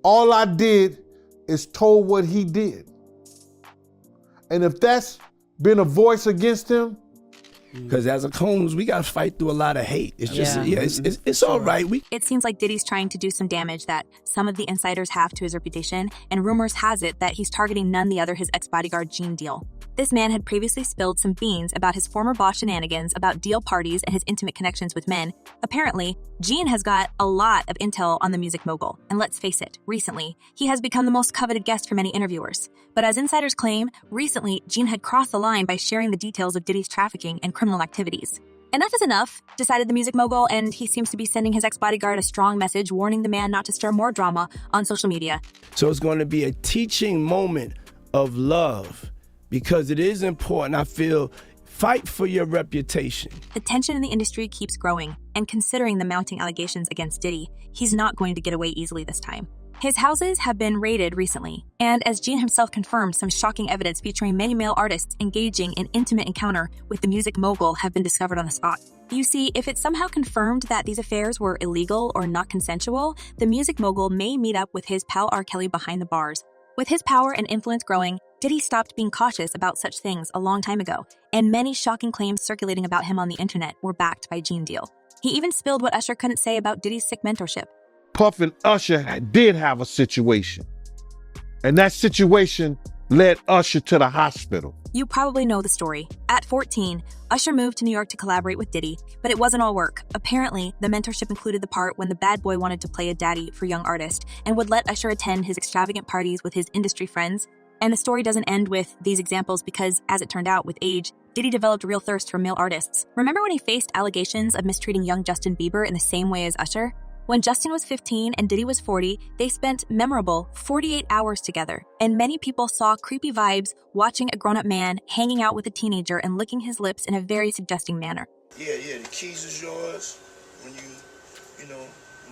All I did is told what he did. And if that's been a voice against him, because as a Combs, we got to fight through a lot of hate. It's just, it's all right. It seems like Diddy's trying to do some damage that some of the insiders have to his reputation, and rumors has it that he's targeting none the other his ex-bodyguard Gene Deal. This man had previously spilled some beans about his former boss shenanigans, about Deal parties and his intimate connections with men. Apparently, Gene has got a lot of intel on the music mogul, and let's face it, recently, he has become the most coveted guest for many interviewers. But as insiders claim, recently, Gene had crossed the line by sharing the details of Diddy's trafficking and criminal activities. Enough is enough, decided the music mogul, and he seems to be sending his ex-bodyguard a strong message warning the man not to stir more drama on social media. So it's going to be a teaching moment of love, because it is important, I feel, fight for your reputation. The tension in the industry keeps growing, and considering the mounting allegations against Diddy, he's not going to get away easily this time. His houses have been raided recently, and as Gene himself confirmed, some shocking evidence featuring many male artists engaging in intimate encounter with the music mogul have been discovered on the spot. You see, if it's somehow confirmed that these affairs were illegal or not consensual, the music mogul may meet up with his pal R. Kelly behind the bars. With his power and influence growing, Diddy stopped being cautious about such things a long time ago, and many shocking claims circulating about him on the internet were backed by Gene Deal. He even spilled what Usher couldn't say about Diddy's sick mentorship. Puff and Usher did have a situation. And that situation led Usher to the hospital. You probably know the story. At 14, Usher moved to New York to collaborate with Diddy, but it wasn't all work. Apparently, the mentorship included the part when the bad boy wanted to play a daddy for young artists and would let Usher attend his extravagant parties with his industry friends. And the story doesn't end with these examples because, as it turned out, with age, Diddy developed a real thirst for male artists. Remember when he faced allegations of mistreating young Justin Bieber in the same way as Usher? When Justin was 15 and Diddy was 40, they spent memorable 48 hours together. And many people saw creepy vibes watching a grown-up man hanging out with a teenager and licking his lips in a very suggesting manner. Yeah, the keys is yours when you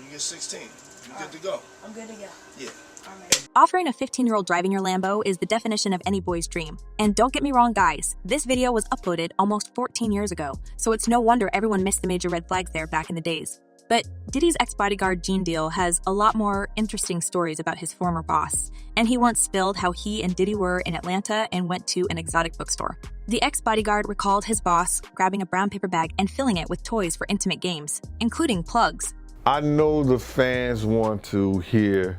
get 16. You're good to go. I'm good to go. Yeah. Offering a 15-year-old driving your Lambo is the definition of any boy's dream. And don't get me wrong, guys, this video was uploaded almost 14 years ago, so it's no wonder everyone missed the major red flags there back in the days. But Diddy's ex-bodyguard Gene Deal has a lot more interesting stories about his former boss, and he once spilled how he and Diddy were in Atlanta and went to an exotic bookstore. The ex-bodyguard recalled his boss grabbing a brown paper bag and filling it with toys for intimate games, including plugs. I know the fans want to hear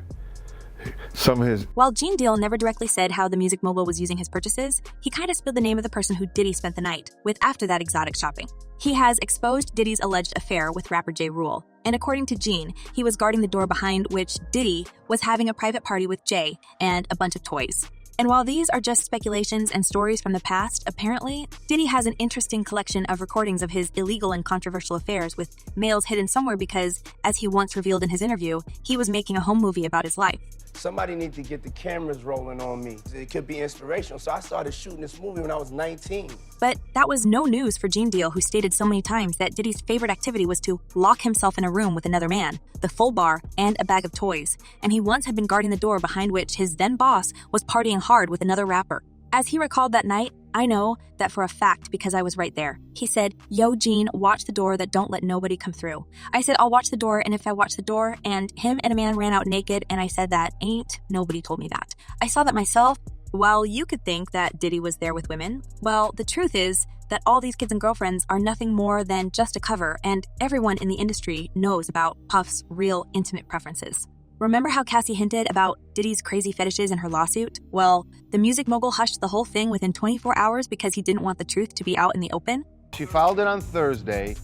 some of his... While Gene Deal never directly said how the music mogul was using his purchases, he kind of spilled the name of the person who Diddy spent the night with after that exotic shopping. He has exposed Diddy's alleged affair with rapper J. Rule, and according to Gene, he was guarding the door behind which Diddy was having a private party with Jay and a bunch of toys. And while these are just speculations and stories from the past, apparently, Diddy has an interesting collection of recordings of his illegal and controversial affairs with males hidden somewhere because, as he once revealed in his interview, he was making a home movie about his life. Somebody needs to get the cameras rolling on me. It could be inspirational. So I started shooting this movie when I was 19. But that was no news for Gene Deal, who stated so many times that Diddy's favorite activity was to lock himself in a room with another man, the full bar, and a bag of toys. And he once had been guarding the door behind which his then boss was partying hard with another rapper. As he recalled that night, I know that for a fact because I was right there. He said, "Yo, Gene, watch the door that don't let nobody come through." I said, "I'll watch the door," and if I watch the door and him and a man ran out naked and I said that, ain't nobody told me that. I saw that myself. While you could think that Diddy was there with women, well, the truth is that all these kids and girlfriends are nothing more than just a cover, and everyone in the industry knows about Puff's real intimate preferences. Remember how Cassie hinted about Diddy's crazy fetishes in her lawsuit? Well, the music mogul hushed the whole thing within 24 hours because he didn't want the truth to be out in the open. She filed it on Thursday,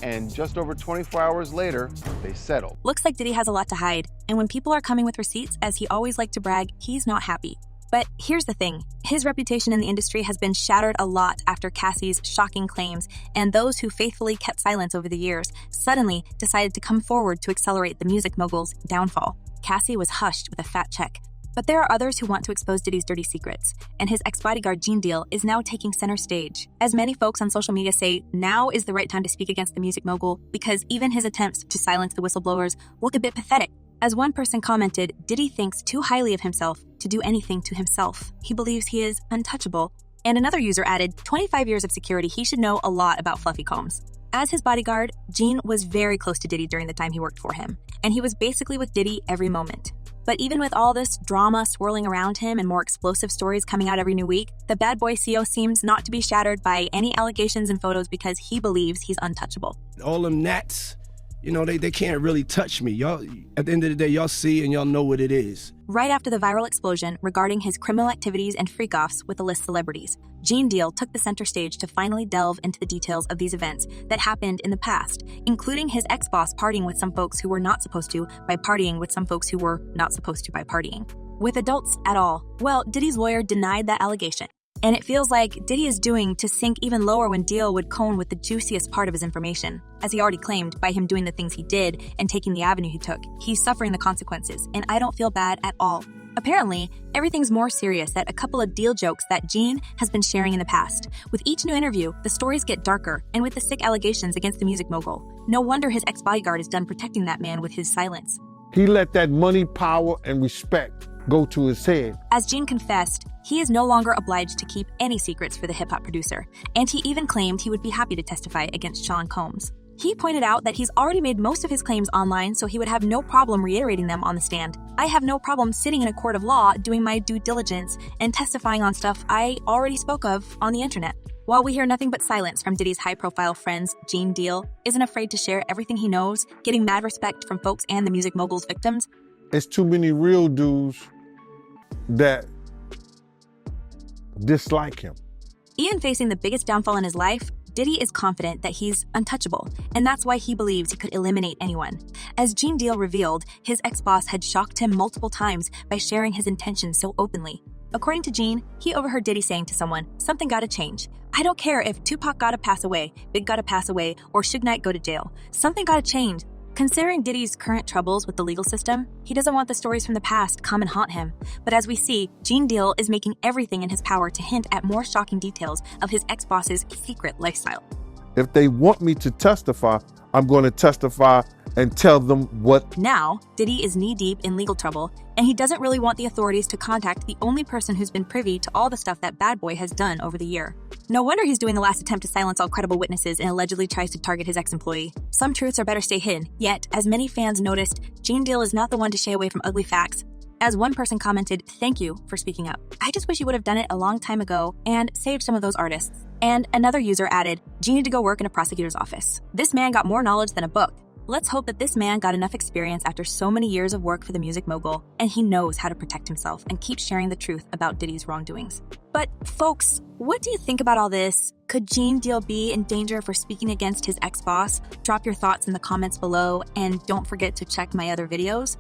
and just over 24 hours later, they settled. Looks like Diddy has a lot to hide, and when people are coming with receipts, as he always liked to brag, he's not happy. But here's the thing, his reputation in the industry has been shattered a lot after Cassie's shocking claims, and those who faithfully kept silence over the years suddenly decided to come forward to accelerate the music mogul's downfall. Cassie was hushed with a fat check. But there are others who want to expose Diddy's dirty secrets, and his ex-bodyguard Gene Deal is now taking center stage. As many folks on social media say, now is the right time to speak against the music mogul because even his attempts to silence the whistleblowers look a bit pathetic. As one person commented, Diddy thinks too highly of himself to do anything to himself. He believes he is untouchable. And another user added, 25 years of security, he should know a lot about fluffy combs. As his bodyguard, Gene was very close to Diddy during the time he worked for him, and he was basically with Diddy every moment. But even with all this drama swirling around him and more explosive stories coming out every new week, the bad boy CEO seems not to be shattered by any allegations and photos because he believes he's untouchable. All them gnats, you know, they can't really touch me. Y'all, at the end of the day, y'all see and y'all know what it is. Right after the viral explosion regarding his criminal activities and freak-offs with the list celebrities, Gene Deal took the center stage to finally delve into the details of these events that happened in the past, including his ex-boss partying with some folks who were not supposed to by partying with some folks who were not supposed to by partying with adults at all. Well, Diddy's lawyer denied that allegation. And it feels like Diddy is doing to sink even lower when Deal would cone with the juiciest part of his information. As he already claimed, by him doing the things he did and taking the avenue he took, he's suffering the consequences, and I don't feel bad at all. Apparently, everything's more serious at a couple of Deal jokes that Gene has been sharing in the past. With each new interview, the stories get darker, and with the sick allegations against the music mogul, no wonder his ex-bodyguard is done protecting that man with his silence. He let that money, power, and respect go to his head. As Gene confessed, he is no longer obliged to keep any secrets for the hip-hop producer, and he even claimed he would be happy to testify against Sean Combs. He pointed out that he's already made most of his claims online, so he would have no problem reiterating them on the stand. I have no problem sitting in a court of law doing my due diligence and testifying on stuff I already spoke of on the internet. While we hear nothing but silence from Diddy's high-profile friends, Gene Deal isn't afraid to share everything he knows, getting mad respect from folks and the music mogul's victims. It's too many real dudes that dislike him. Even facing the biggest downfall in his life, Diddy is confident that he's untouchable, and that's why he believes he could eliminate anyone. As Gene Deal revealed, his ex-boss had shocked him multiple times by sharing his intentions so openly. According to Gene, he overheard Diddy saying to someone, "Something gotta change. I don't care if Tupac gotta pass away, Big gotta pass away, or Suge Knight go to jail. Something gotta change." Considering Diddy's current troubles with the legal system, he doesn't want the stories from the past come and haunt him. But as we see, Gene Deal is making everything in his power to hint at more shocking details of his ex-boss's secret lifestyle. If they want me to testify, I'm going to testify and tell them what. Now, Diddy is knee-deep in legal trouble, and he doesn't really want the authorities to contact the only person who's been privy to all the stuff that Bad Boy has done over the year. No wonder he's doing the last attempt to silence all credible witnesses and allegedly tries to target his ex-employee. Some truths are better stay hidden, yet, as many fans noticed, Gene Deal is not the one to shy away from ugly facts. As one person commented, "Thank you for speaking up. I just wish you would have done it a long time ago and saved some of those artists." And another user added, "Gene need to go work in a prosecutor's office. This man got more knowledge than a book." Let's hope that this man got enough experience after so many years of work for the music mogul, and he knows how to protect himself and keep sharing the truth about Diddy's wrongdoings. But folks, what do you think about all this? Could Gene Deal be in danger for speaking against his ex-boss? Drop your thoughts in the comments below, and don't forget to check my other videos.